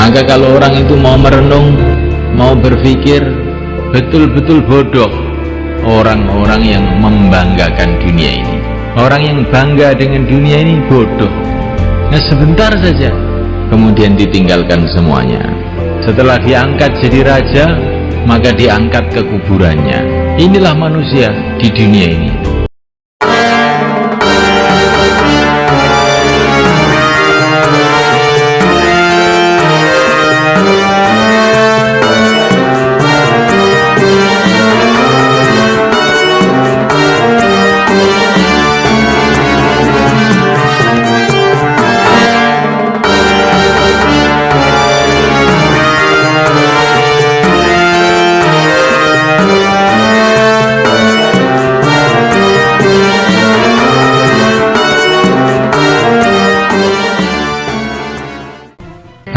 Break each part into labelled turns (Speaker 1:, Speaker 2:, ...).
Speaker 1: Maka kalau orang itu mau merenung, mau berpikir, betul-betul bodoh orang-orang yang membanggakan dunia ini. Orang yang bangga dengan dunia ini bodoh. Nah, sebentar saja kemudian ditinggalkan semuanya. Setelah diangkat jadi raja, maka diangkat ke kuburannya. Inilah manusia di dunia ini.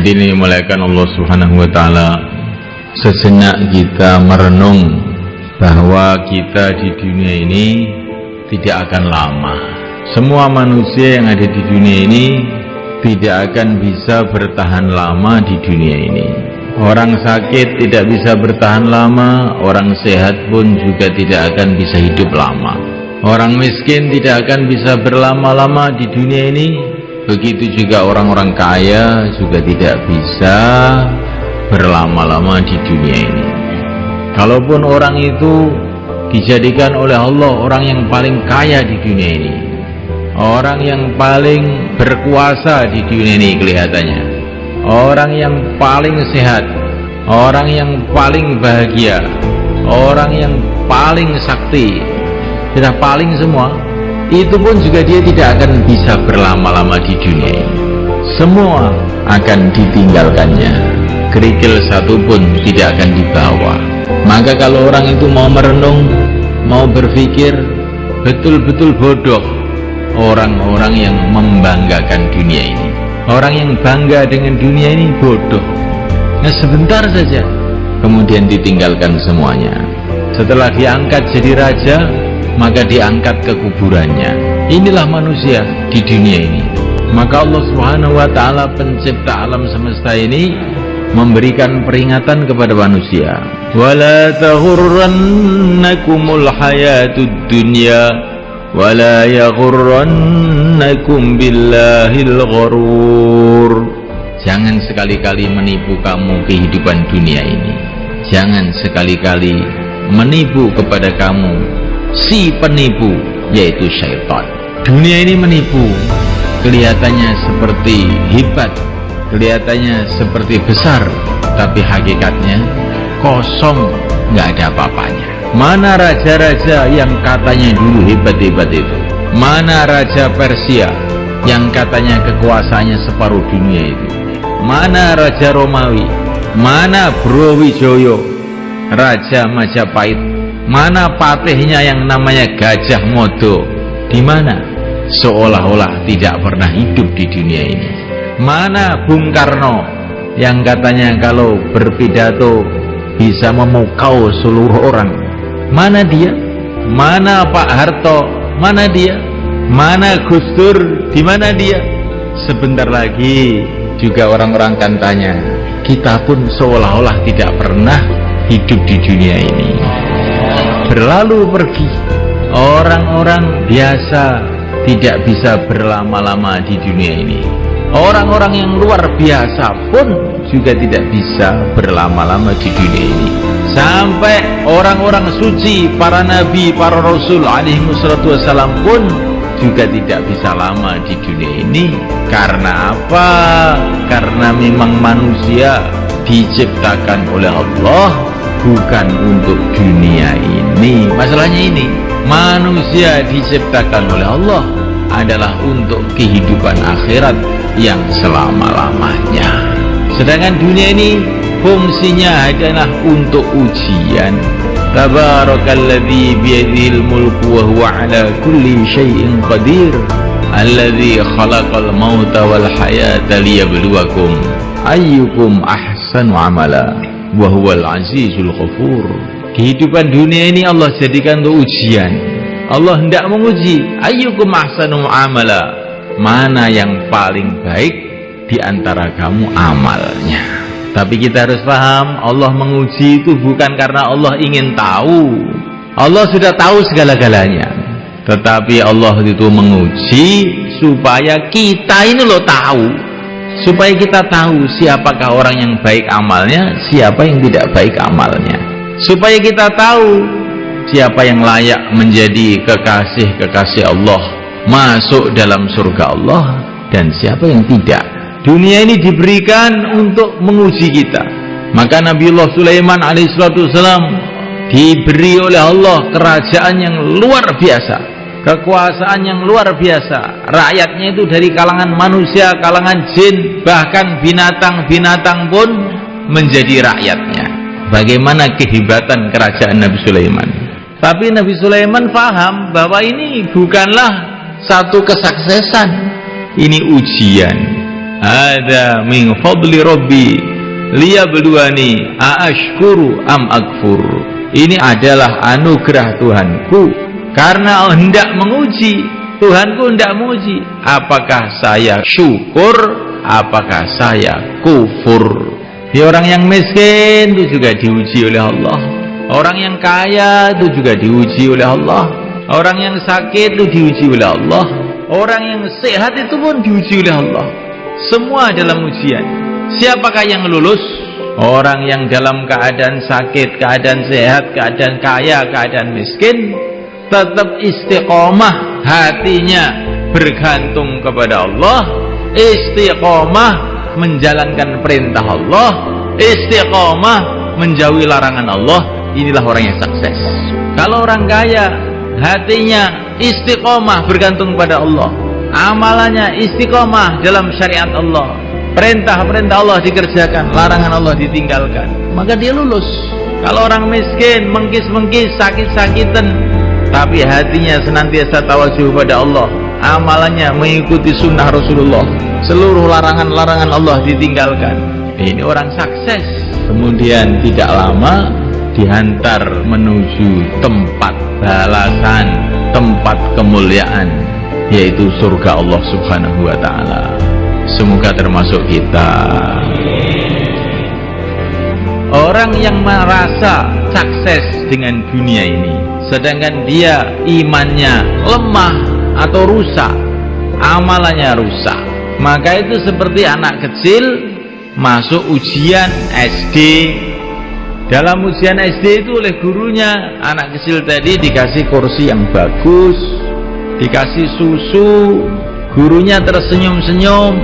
Speaker 1: Hadirin dimuliakan Allah Subhanahu wa taala, sejenak kita merenung bahwa kita di dunia ini tidak akan lama. Semua manusia yang ada di dunia ini tidak akan bisa bertahan lama di dunia ini. Orang sakit tidak bisa bertahan lama, orang sehat pun juga tidak akan bisa hidup lama. Orang miskin tidak akan bisa berlama-lama di dunia ini. Begitu juga orang-orang kaya juga tidak bisa berlama-lama di dunia ini. Kalaupun orang itu dijadikan oleh Allah orang yang paling kaya di dunia ini, orang yang paling berkuasa di dunia ini kelihatannya, orang yang paling sehat, orang yang paling bahagia, orang yang paling sakti, sudah paling semua, itu pun juga dia tidak akan bisa berlama-lama di dunia ini. Semua akan ditinggalkannya, kerikil satu pun tidak akan dibawa. Maka kalau orang itu mau merenung, mau berpikir, betul-betul bodoh orang-orang yang membanggakan dunia ini. Orang yang bangga dengan dunia ini bodoh. Nah, sebentar saja kemudian ditinggalkan semuanya. Setelah diangkat jadi raja, maka diangkat ke kuburannya. Inilah manusia di dunia ini. Maka Allah Subhanahu wa taala, pencipta alam semesta ini, memberikan peringatan kepada manusia. Wala taghurrannakumul hayatud dunya wala yaghurrannakum billahil gharur. Jangan sekali-kali menipu kamu kehidupan dunia ini. Jangan sekali-kali menipu kepada kamu si penipu, yaitu syaitan. Dunia ini menipu, kelihatannya seperti hebat, kelihatannya seperti besar, tapi hakikatnya kosong, nggak ada apa-apanya. Mana raja-raja yang katanya dulu hebat-hebat itu? Mana raja Persia yang katanya kekuasaannya separuh dunia itu? Mana raja Romawi? Mana Brawijaya, raja Majapahit? Mana patihnya yang namanya Gajah Mada? Di mana? Seolah-olah tidak pernah hidup di dunia ini. Mana Bung Karno yang katanya kalau berpidato bisa memukau seluruh orang? Mana dia? Mana Pak Harto? Mana dia? Mana Gus Dur? Di mana dia? Sebentar lagi juga orang-orang akan tanya, kita pun seolah-olah tidak pernah hidup di dunia ini. Berlalu pergi, orang-orang biasa tidak bisa berlama-lama di dunia ini. Orang-orang yang luar biasa pun juga tidak bisa berlama-lama di dunia ini. Sampai orang-orang suci, para nabi, para rasul alaihi wassalatu wassalam pun juga tidak bisa lama di dunia ini. Karena apa? Karena memang manusia diciptakan oleh Allah bukan untuk dunia ini. Masalahnya ini, manusia diciptakan oleh Allah adalah untuk kehidupan akhirat yang selama-lamanya. Sedangkan dunia ini fungsinya adalah untuk ujian. Tabarakalladzi biyadihil mulku wa huwa ala kulli syai'in qadir, alladzi khalaqal mauta wal hayata liyabluwakum ayyukum ahsanu amala wa huwal azizul ghafur. Kehidupan dunia ini Allah jadikan untuk ujian. Allah hendak menguji ayyukum ahsanu amala, mana yang paling baik di antara kamu amalnya. Tapi kita harus paham, Allah menguji itu bukan karena Allah ingin tahu. Allah sudah tahu segala-galanya, tetapi Allah itu menguji supaya kita ini loh tahu, supaya kita tahu siapakah orang yang baik amalnya, siapa yang tidak baik amalnya, supaya kita tahu siapa yang layak menjadi kekasih-kekasih Allah, masuk dalam surga Allah, dan siapa yang tidak. Dunia ini diberikan untuk menguji kita. Maka Nabiullah Sulaiman alaihissalam diberi oleh Allah kerajaan yang luar biasa, kekuasaan yang luar biasa. Rakyatnya itu dari kalangan manusia, kalangan jin, bahkan binatang-binatang pun menjadi rakyatnya. Bagaimana kehebatan kerajaan Nabi Sulaiman. Tapi Nabi Sulaiman paham bahwa ini bukanlah satu kesuksesan, ini ujian. Ada min fadli rabbi liyabluwani aashkuru am akfur. Ini adalah anugerah Tuhanku, karena hendak menguji. Tuhanku hendak menguji apakah saya syukur, apakah saya kufur. Orang yang miskin itu juga diuji oleh Allah, orang yang kaya itu juga diuji oleh Allah, orang yang sakit itu diuji oleh Allah, orang yang sehat itu pun diuji oleh Allah. Semua dalam ujian. Siapakah yang lulus? Orang yang dalam keadaan sakit, keadaan sehat, keadaan kaya, keadaan miskin, tetap istiqomah, hatinya bergantung kepada Allah, istiqomah menjalankan perintah Allah, istiqomah menjauhi larangan Allah. Inilah orang yang sukses. Kalau orang kaya, hatinya istiqomah bergantung kepada Allah, amalannya istiqomah dalam syariat Allah, perintah-perintah Allah dikerjakan, larangan Allah ditinggalkan, maka dia lulus. Kalau orang miskin, mengkis-mengkis, sakit-sakitan, tapi hatinya senantiasa tawajuh pada Allah, amalannya mengikuti sunnah Rasulullah, seluruh larangan-larangan Allah ditinggalkan, ini orang sukses. Kemudian tidak lama dihantar menuju tempat balasan, tempat kemuliaan, yaitu surga Allah Subhanahu wa ta'ala. Semoga termasuk kita. Orang yang merasa sukses dengan dunia ini, sedangkan dia imannya lemah atau rusak, amalannya rusak, maka itu seperti anak kecil masuk ujian SD. Dalam ujian SD itu oleh gurunya, anak kecil tadi dikasih kursi yang bagus, dikasih susu, gurunya tersenyum-senyum,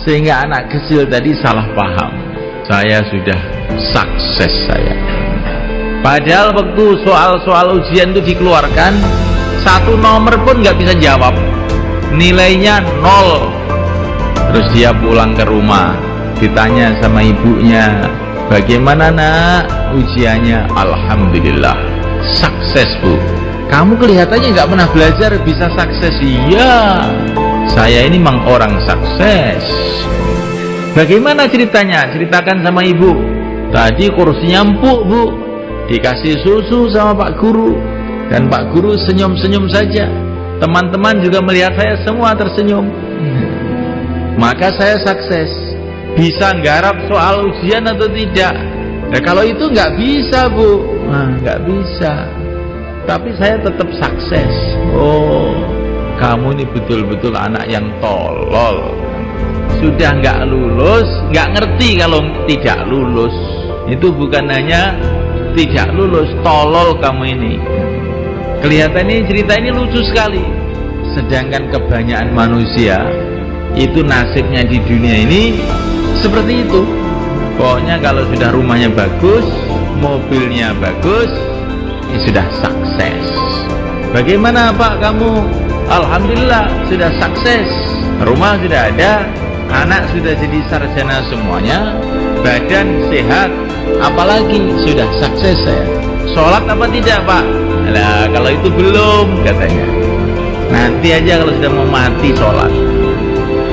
Speaker 1: sehingga anak kecil tadi salah paham, saya sudah sukses saya. Padahal waktu soal-soal ujian itu dikeluarkan, satu nomor pun nggak bisa jawab, nilainya 0. Terus dia pulang ke rumah, ditanya sama ibunya, bagaimana nak ujiannya? Alhamdulillah sukses bu. Kamu kelihatannya nggak pernah belajar bisa sukses. Iya, saya ini memang orang sukses. Bagaimana ceritanya? Ceritakan sama ibu. Tadi kursinya empuk bu, dikasih susu sama Pak Guru, dan Pak Guru senyum-senyum saja. Teman-teman juga melihat saya semua tersenyum, maka saya sukses. Bisa nggarap soal ujian atau tidak? Nah, kalau itu nggak bisa bu, nggak bisa. Tapi saya tetap sukses. Oh, kamu ini betul-betul anak yang tolol. Sudah nggak lulus, nggak ngerti kalau tidak lulus. Itu bukan hanya tidak lulus, tolol kamu ini. Kelihatan ini cerita ini lucu sekali. Sedangkan kebanyakan manusia itu nasibnya di dunia ini seperti itu. Pokoknya kalau sudah rumahnya bagus, mobilnya bagus, ini sudah sukses. Bagaimana Pak kamu? Alhamdulillah sudah sukses. Rumah sudah ada, anak sudah jadi sarjana semuanya, badan sehat, apalagi sudah sukses saya. Sholat apa tidak Pak? Nah, kalau itu belum katanya. Nanti aja kalau sudah mau mati sholat.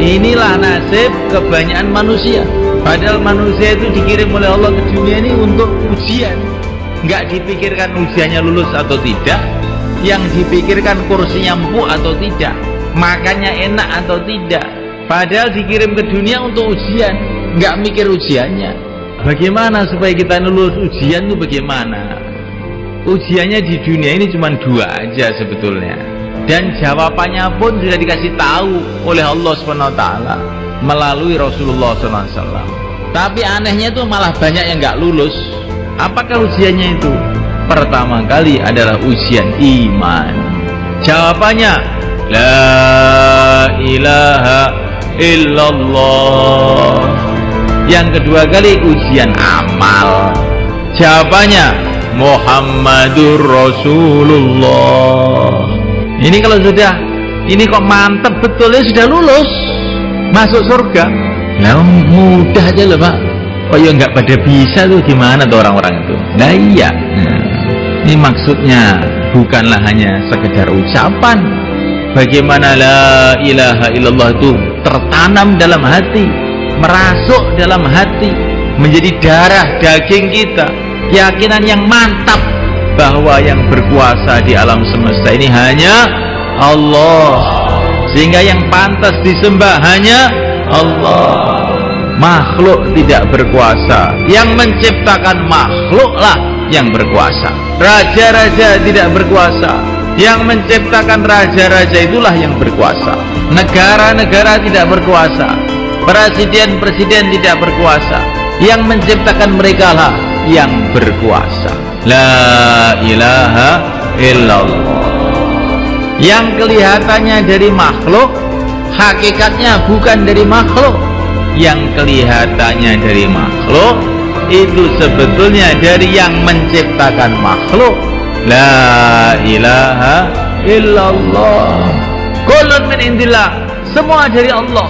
Speaker 1: Inilah nasib kebanyakan manusia. Padahal manusia itu dikirim oleh Allah ke dunia ini untuk ujian. Nggak dipikirkan ujiannya lulus atau tidak, yang dipikirkan kursinya empuk atau tidak, makannya enak atau tidak, Padahal dikirim ke dunia untuk ujian, nggak mikir ujiannya. Bagaimana supaya kita lulus ujian itu bagaimana? Ujiannya di dunia ini cuma 2 aja sebetulnya. Dan jawabannya pun sudah dikasih tahu oleh Allah SWT melalui Rasulullah SAW. Tapi anehnya itu malah banyak yang nggak lulus. Apakah ujiannya itu? Pertama kali adalah ujian iman. Jawabannya la ilaha illallah. Yang kedua kali ujian amal. Jawabannya Muhammadur Rasulullah. Ini kalau sudah, ini kok mantep betul ya, sudah lulus masuk surga. Nah mudah aja loh Pak. Oh ya nggak pada bisa tuh, gimana tuh orang-orang itu? Nah iya, ini maksudnya bukanlah hanya sekedar ucapan. Bagaimana la ilaha illallah itu tertanam dalam hati, merasuk dalam hati, menjadi darah daging kita. Keyakinan yang mantap bahwa yang berkuasa di alam semesta ini hanya Allah, sehingga yang pantas disembah hanya Allah. Makhluk tidak berkuasa, yang menciptakan makhluklah yang berkuasa. Raja-raja tidak berkuasa, yang menciptakan raja-raja itulah yang berkuasa. Negara-negara tidak berkuasa, presiden-presiden tidak berkuasa, yang menciptakan mereka lah yang berkuasa. La ilaha illallah. Yang kelihatannya dari makhluk, hakikatnya bukan dari makhluk. Yang kelihatannya dari makhluk, itu sebetulnya dari yang menciptakan makhluk. La ilaha illallah. Kullun min indillah. Semua dari Allah.